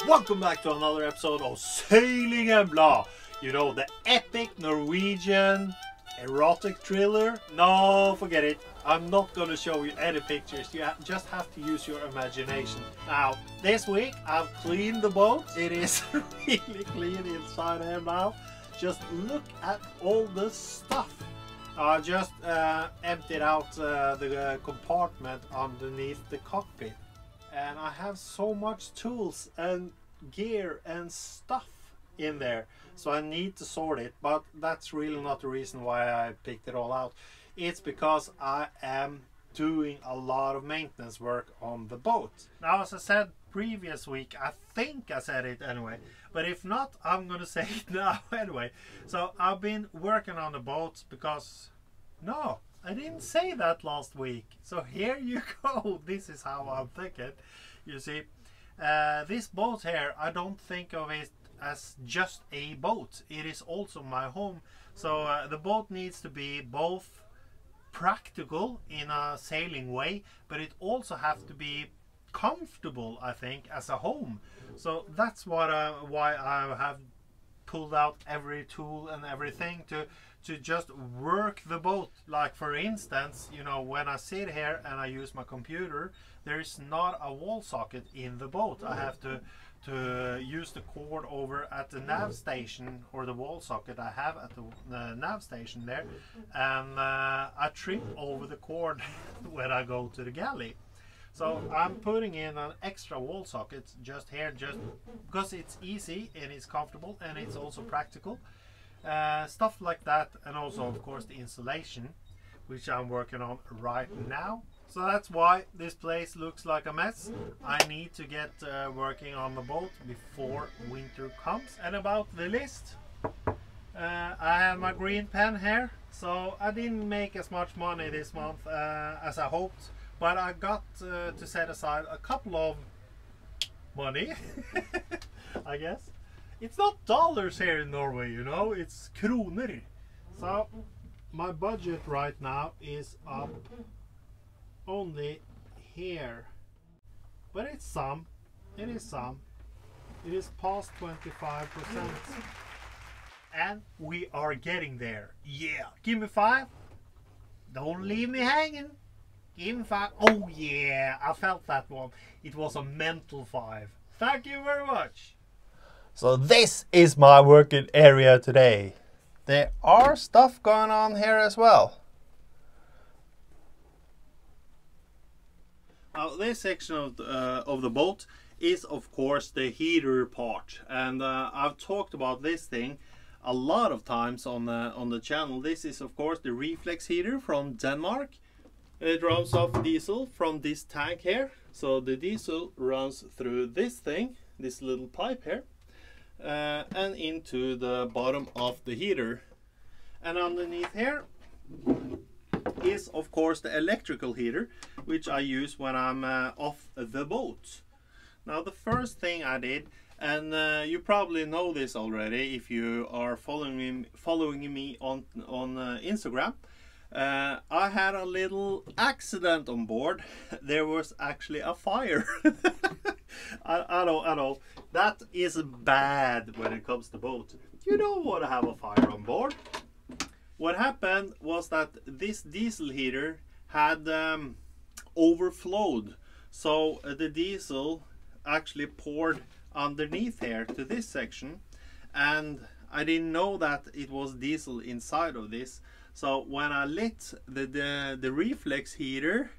Welcome back to another episode of Sailing Embla. You know, the epic Norwegian erotic thriller. No, forget it. I'm not going to show you any pictures. You just have to use your imagination. Now, this week I've cleaned the boat. It is really clean inside here now. Just look at all the stuff. I just emptied out the compartment underneath the cockpit. And I have so much tools and gear and stuff in there, so I need to sort it, but that's really not the reason why I picked it all out. It's because I am doing a lot of maintenance work on the boat. Now, as I said previous week, I think I said it anyway, but if not, I'm gonna say it now anyway. So I've been working on the boat because no, I didn't say that last week. So here you go. This is how I'm thinking. You see, this boat here, I don't think of it as just a boat. It is also my home. So the boat needs to be both practical in a sailing way, but it also has to be comfortable, I think, as a home. So that's what why I have pulled out every tool and everything to just work the boat. Like, for instance, you know, when I sit here and I use my computer, there is not a wall socket in the boat. I have to use the cord over at the nav station, or the wall socket I have at the nav station there, and I trip over the cord when I go to the galley. So I'm putting in an extra wall socket just here, just because it's easy and it's comfortable and it's also practical. Stuff like that, and also of course the insulation, which I'm working on right now. So that's why this place looks like a mess. I need to get working on the boat before winter comes. And about the list, I have my green pen here. So I didn't make as much money this month as I hoped, but I got to set aside a couple of money, I guess. It's not dollars here in Norway, you know, it's kroner. So my budget right now is up only here, but it's some, it is some, it is past 25%, and we are getting there. Yeah, give me 5, don't leave me hanging, give me 5. Oh yeah, I felt that one. It was a mental 5. Thank you very much. So this is my working area today. There are stuff going on here as well. Now, this section of the boat is of course the heater part, and I've talked about this thing a lot of times on the channel. This is of course the Reflex Heater from Denmark. It runs off diesel from this tank here. So the diesel runs through this thing, this little pipe here, and into the bottom of the heater. And underneath here is of course the electrical heater, which I use when I'm off the boat. Now, the first thing I did, and you probably know this already if you are following me on Instagram, I had a little accident on board. There was actually a fire. I know. That is bad when it comes to boat. You don't want to have a fire on board. What happened was that this diesel heater had overflowed. So the diesel actually poured underneath here to this section. And I didn't know that it was diesel inside of this. So when I lit the reflex heater,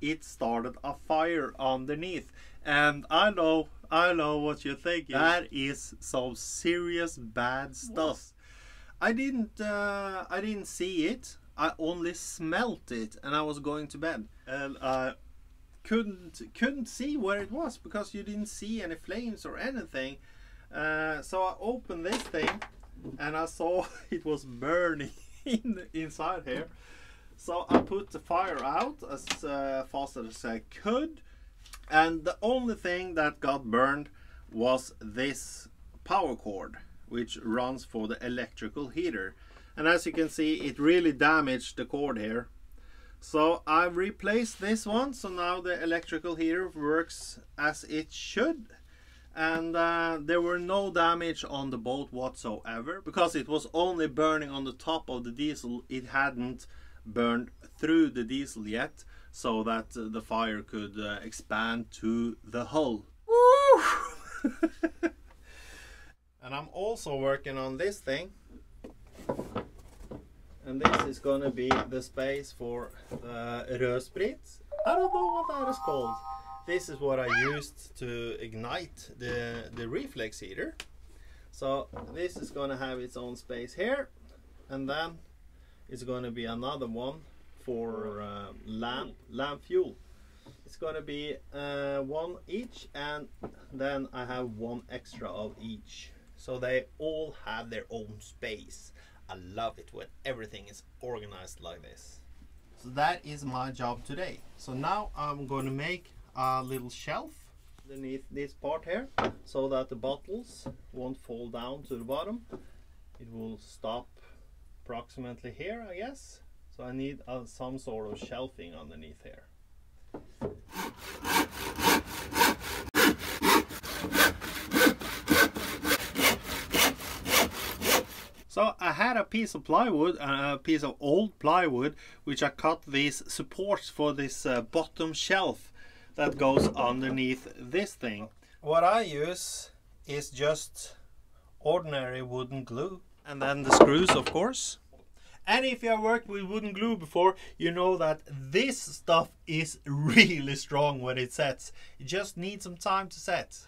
it started a fire underneath. And I know what you're thinking. That is some serious bad stuff. I didn't see it. I only smelt it, and I was going to bed, and I couldn't see where it was because you didn't see any flames or anything. So I opened this thing, and I saw it was burning inside here. So I put the fire out as fast as I could, and the only thing that got burned was this power cord, which runs for the electrical heater. And as you can see, it really damaged the cord here. So I replaced this one, so now the electrical heater works as it should. and there were no damage on the boat whatsoever, because it was only burning on the top of the diesel. It hadn't burned through the diesel yet, so that the fire could expand to the hull. Woo! And I'm also working on this thing, and this is gonna be the space for rødsprit. I don't know what that is called. This is what I used to ignite the reflex heater. So this is gonna have its own space here, and then it's gonna be another one for lamp fuel. It's gonna be one each, and then I have one extra of each. So they all have their own space. I love it when everything is organized like this. So that is my job today. So now I'm going to make a little shelf underneath this part here, so that the bottles won't fall down to the bottom. It will stop approximately here, I guess. So I need some sort of shelving underneath here. So I had a piece of plywood, a piece of old plywood, which I cut these supports for this bottom shelf that goes underneath this thing. What I use is just ordinary wooden glue, and then the screws, of course. And if you have worked with wooden glue before, you know that this stuff is really strong when it sets. It just needs some time to set.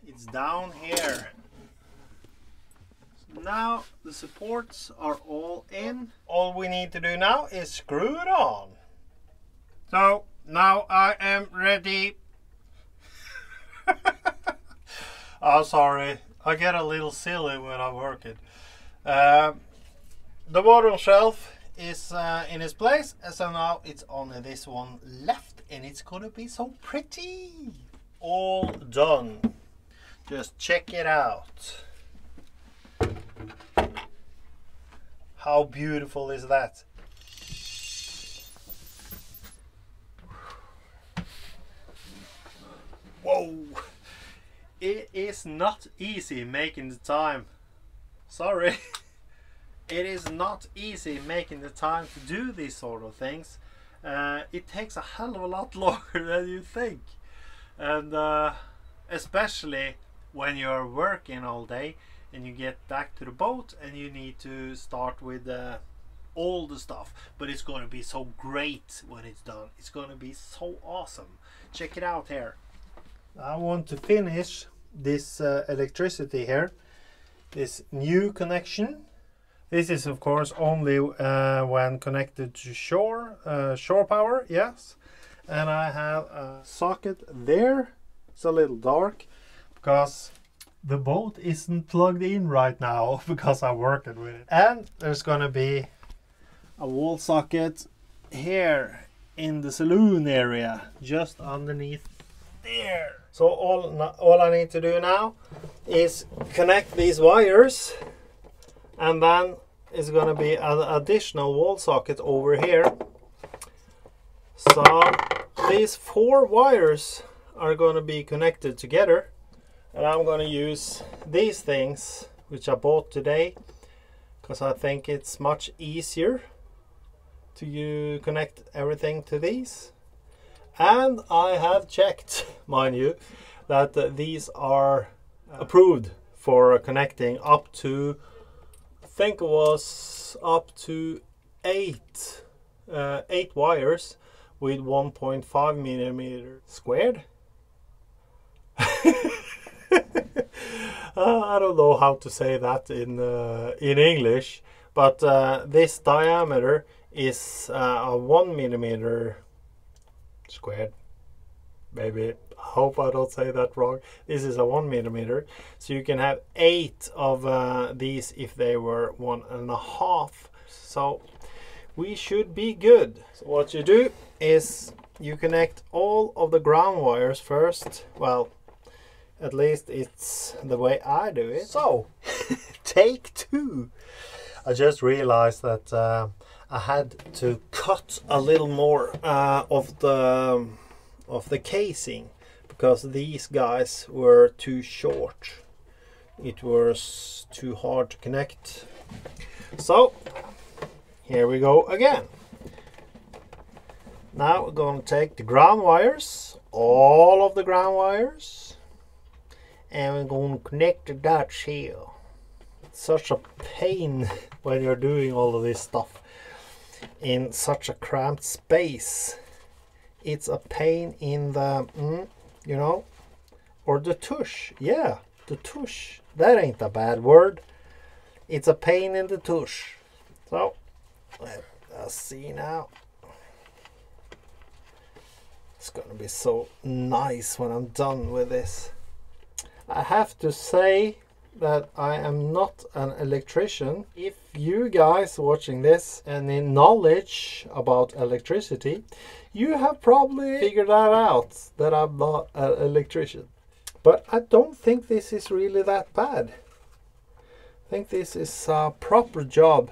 It's down here. Now the supports are all in. All we need to do now is screw it on. So now I am ready. Oh, sorry, I get a little silly when I'm working. The bottom shelf is in its place, so now it's only this one left, and it's gonna be so pretty. All done. Just check it out. How beautiful is that? Whoa! It is not easy making the time. Sorry. It is not easy making the time to do these sort of things. It takes a hell of a lot longer than you think. And especially when you're working all day and you get back to the boat and you need to start with all the stuff. But it's going to be so great when it's done. It's going to be so awesome. Check it out here. I want to finish this electricity here, this new connection. This is of course only when connected to shore power, yes. And I have a socket there. It's a little dark because the boat isn't plugged in right now because I'm working with it. And there's gonna be a wall socket here in the saloon area, just underneath there. So all I need to do now is connect these wires, and then it's gonna be an additional wall socket over here. So these 4 wires are gonna be connected together. And I'm going to use these things, which I bought today, because I think it's much easier to connect everything to these. And I have checked, mind you, that these are approved for connecting up to, I think it was up to 8 wires with 1.5 millimeter squared. I don't know how to say that in English, but this diameter is a 1 millimeter squared. Maybe, I hope I don't say that wrong. This is a 1 millimeter, so you can have 8 of these if they were 1.5. So we should be good. So what you do is you connect all of the ground wires first. Well, at least it's the way I do it. So, take 2. I just realized that I had to cut a little more of the casing, because these guys were too short. It was too hard to connect. So here we go again. Now we're going to take the ground wires, all of the ground wires, and we're going to connect the dots here. It's such a pain when you're doing all of this stuff in such a cramped space. It's a pain in the, you know, or the tush. Yeah, the tush. That ain't a bad word. It's a pain in the tush. So, let's see now. It's gonna be so nice when I'm done with this. I have to say that I am not an electrician. If you guys watching this and in knowledge about electricity, you have probably figured that out, that I'm not an electrician. But I don't think this is really that bad. I think this is a proper job.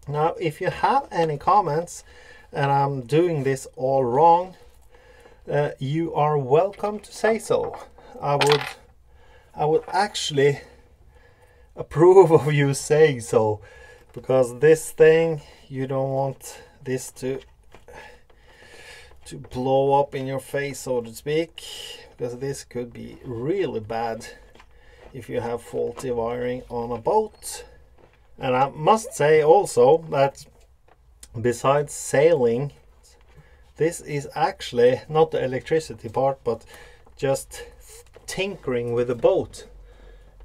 Now, if you have any comments and I'm doing this all wrong, you are welcome to say so. I would actually approve of you saying so, because this thing, you don't want this to blow up in your face, so to speak, because this could be really bad if you have faulty wiring on a boat. And I must say also that besides sailing, this is actually not the electricity part, but just tinkering with the boat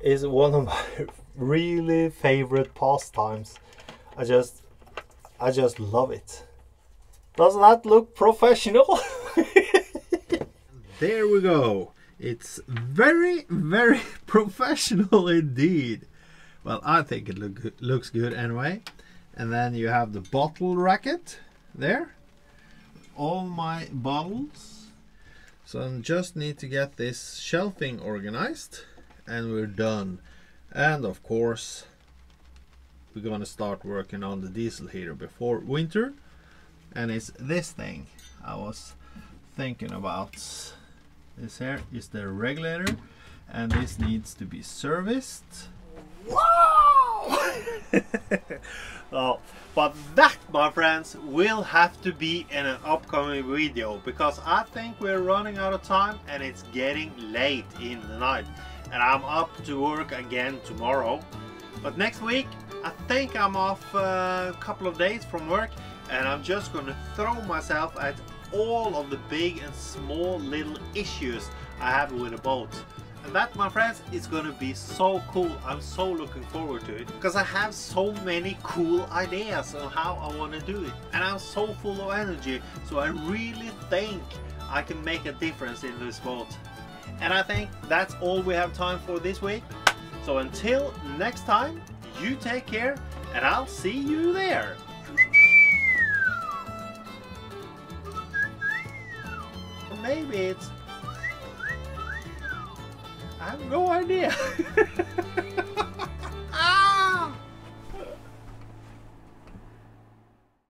is one of my really favorite pastimes. I just love it. Doesn't that look professional? There we go. It's very, very professional indeed. Well, I think it looks good anyway. And then you have the bottle racket there. All my bottles. So I just need to get this shelving organized and we're done. And of course, we're gonna start working on the diesel heater before winter. And it's this thing I was thinking about. This here is the regulator and this needs to be serviced. Wow! Oh, but that, my friends, will have to be in an upcoming video, because I think we're running out of time and it's getting late in the night and I'm up to work again tomorrow. But next week I think I'm off a couple of days from work, and I'm just gonna throw myself at all of the big and small little issues I have with a boat. And that, my friends, is gonna be so cool. I'm so looking forward to it, because I have so many cool ideas on how I want to do it, and I'm so full of energy, so I really think I can make a difference in this boat. And I think that's all we have time for this week. So until next time, you take care and I'll see you there. Maybe it's... I have no idea.